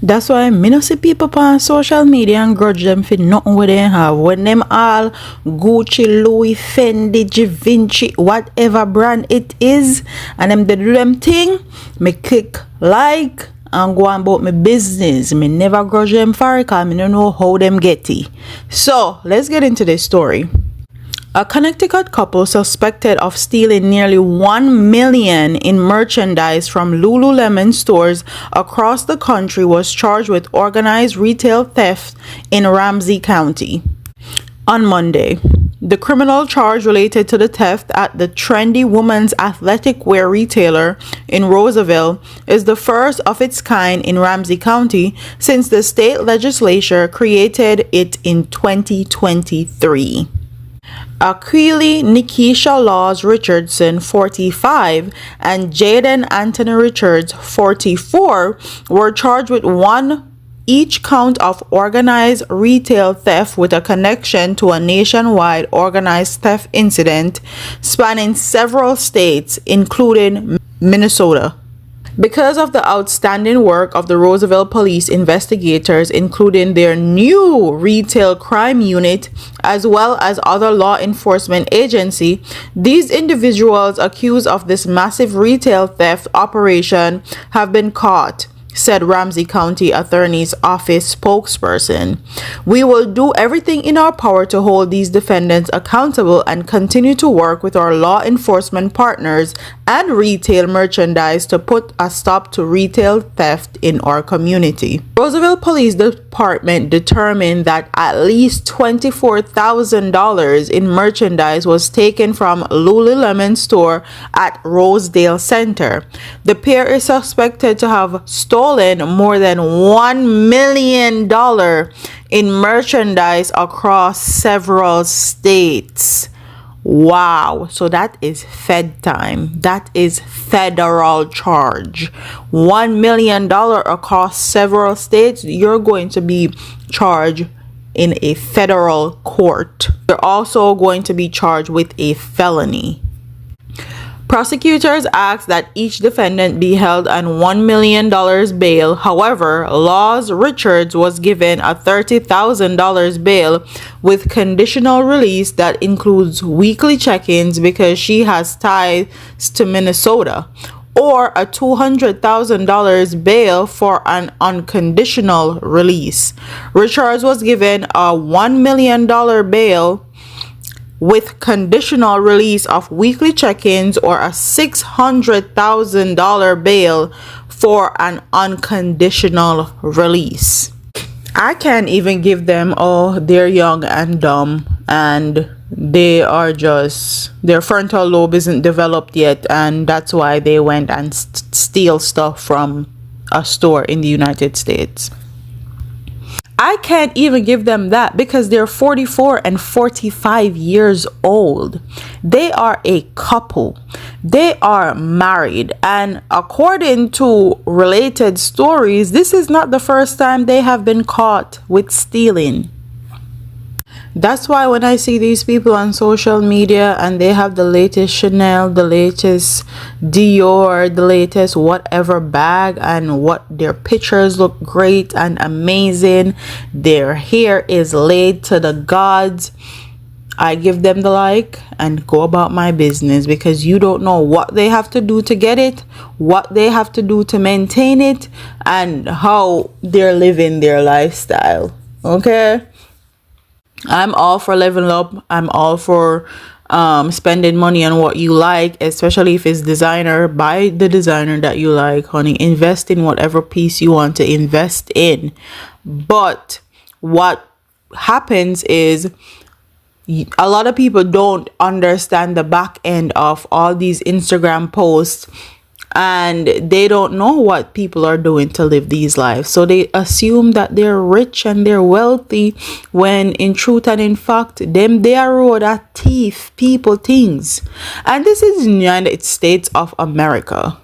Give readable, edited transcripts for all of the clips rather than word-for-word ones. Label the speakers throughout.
Speaker 1: That's why me no see people on social media and grudge them for nothing what they have. When them all Gucci, Louis, Fendi, Givenchy, whatever brand it is, and them they do them thing, me click like and go on about my business. Me never grudge them for it because me don't know how them get it. So let's get into this story. A Connecticut couple suspected of stealing nearly $1 million in merchandise from Lululemon stores across the country was charged with organized retail theft in Ramsey County. On Monday, the criminal charge related to the theft at the trendy women's athletic wear retailer in Roseville is the first of its kind in Ramsey County since the state legislature created it in 2023. Aquili Nikisha Laws Richardson, 45, and Jaden Anthony Richards, 44, were charged with each count of organized retail theft with a connection to a nationwide organized theft incident spanning several states, including Minnesota. Because of the outstanding work of the Roseville police investigators, including their new retail crime unit, as well as other law enforcement agency, these individuals accused of this massive retail theft operation have been caught, said Ramsey County Attorney's Office spokesperson. We will do everything in our power to hold these defendants accountable and continue to work with our law enforcement partners and retail merchandise to put a stop to retail theft in our community. Roseville Police Department determined that at least $24,000 in merchandise was taken from Lululemon store at Rosedale Center. The pair is suspected to have stolen more than $1 million in merchandise across several states. Wow. So that is Fed time. That is federal charge. $1 million across several states. You're going to be charged in a federal court. You're also going to be charged with a felony. Prosecutors asked that each defendant be held on $1 million bail. However, Laws Richards was given a $30,000 bail with conditional release that includes weekly check-ins because she has ties to Minnesota, or a $200,000 bail for an unconditional release. Richards was given a $1 million bail with conditional release of weekly check-ins, or a $600,000 bail for an unconditional release. I can't even give them, oh, they're young and dumb and they are just, their frontal lobe isn't developed yet, and that's why they went and steal stuff from a store in the United States. I can't even give them that because they're 44 and 45 years old. They are a couple. They are married. And according to related stories, this is not the first time they have been caught with stealing. That's why when I see these people on social media and they have the latest Chanel, the latest Dior, the latest whatever bag, and what their pictures look great and amazing, their hair is laid to the gods, I give them the like and go about my business, because you don't know what they have to do to get it, what they have to do to maintain it, and how they're living their lifestyle. Okay? I'm all for leveling up. I'm all for spending money on what you like, especially if it's designer. Buy the designer that you like, honey. Invest in whatever piece you want to invest in. But what happens is a lot of people don't understand the back end of all these Instagram posts, and they don't know what people are doing to live these lives. So they assume that they're rich and they're wealthy, when in truth and in fact, they are road at thief people things. And this is the United States of America.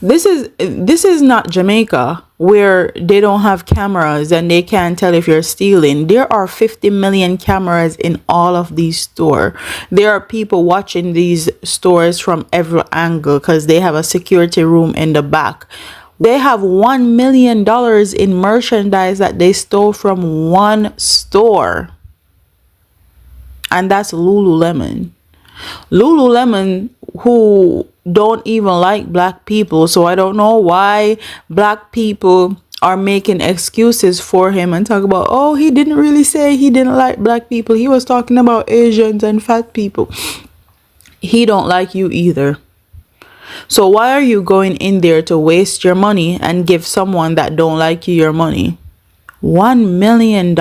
Speaker 1: This is not Jamaica, where they don't have cameras and they can't tell if you're stealing. There are 50 million cameras in all of these stores. There are people watching these stores from every angle because they have a security room in the back. They have $1 million in merchandise that they stole from one store. And that's Lululemon. Lululemon, who don't even like black people. So I don't know why black people are making excuses for him and talk about, oh, he didn't really say he didn't like black people. He was talking about Asians and fat people. He don't like you either. So why are you going in there to waste your money and give someone that don't like you your money? $1 million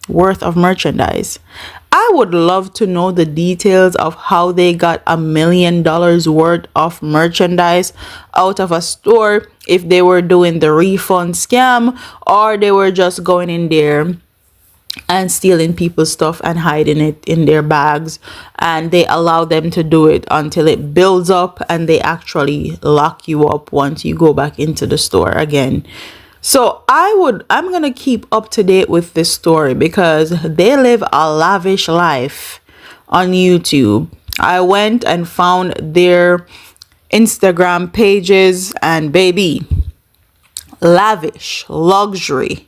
Speaker 1: worth of merchandise. I would love to know the details of how they got $1 million worth of merchandise out of a store, if they were doing the refund scam or they were just going in there and stealing people's stuff and hiding it in their bags, and they allow them to do it until it builds up and they actually lock you up once you go back into the store again. So I'm gonna keep up to date with this story because they live a lavish life on YouTube. I went and found their Instagram pages, and baby, lavish, luxury.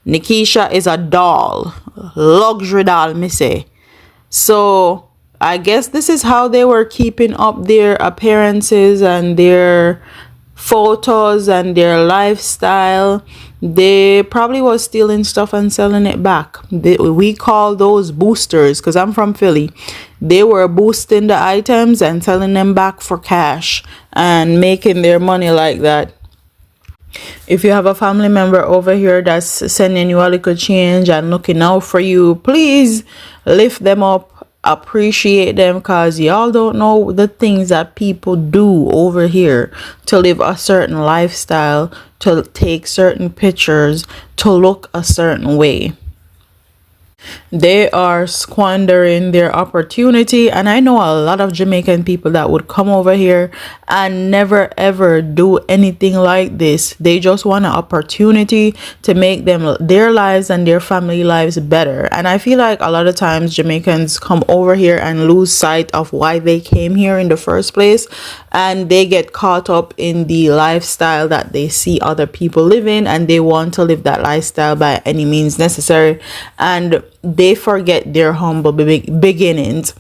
Speaker 1: Nikisha is a doll, luxury doll, me say. So I guess this is how they were keeping up their appearances and their photos and their lifestyle. They probably was stealing stuff and selling it back. We call those boosters because I'm from Philly. They were boosting the items and selling them back for cash and making their money like that. If you have a family member over here that's sending you a little change and looking out for you, please lift them up, appreciate them, because y'all don't know the things that people do over here to live a certain lifestyle, to take certain pictures, to look a certain way. They are squandering their opportunity, and I know a lot of Jamaican people that would come over here and never ever do anything like this. They just want an opportunity to make them their lives and their family lives better. And I feel like a lot of times Jamaicans come over here and lose sight of why they came here in the first place, and they get caught up in the lifestyle that they see other people living, and they want to live that lifestyle by any means necessary, and they forget their humble beginnings.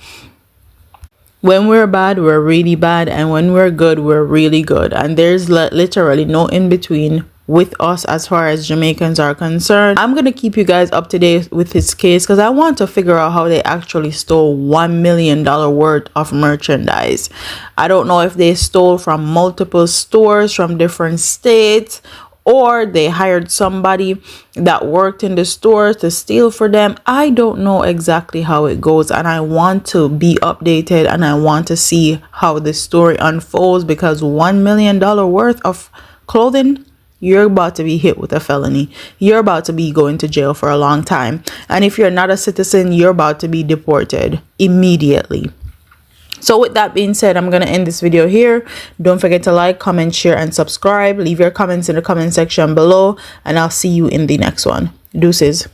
Speaker 1: When we're bad, we're really bad, and when we're good, we're really good, and there's literally no in between with us as far as Jamaicans are concerned. I'm gonna keep you guys up to date with this case because I want to figure out how they actually stole $1 million worth of merchandise. I don't know if they stole from multiple stores from different states, or they hired somebody that worked in the store to steal for them. I don't know exactly how it goes, and I want to be updated and I want to see how this story unfolds, because $1 million worth of clothing, you're about to be hit with a felony. You're about to be going to jail for a long time. And if you're not a citizen, you're about to be deported immediately. So with that being said, I'm going to end this video here. Don't forget to like, comment, share, and subscribe. Leave your comments in the comment section below, and I'll see you in the next one. Deuces.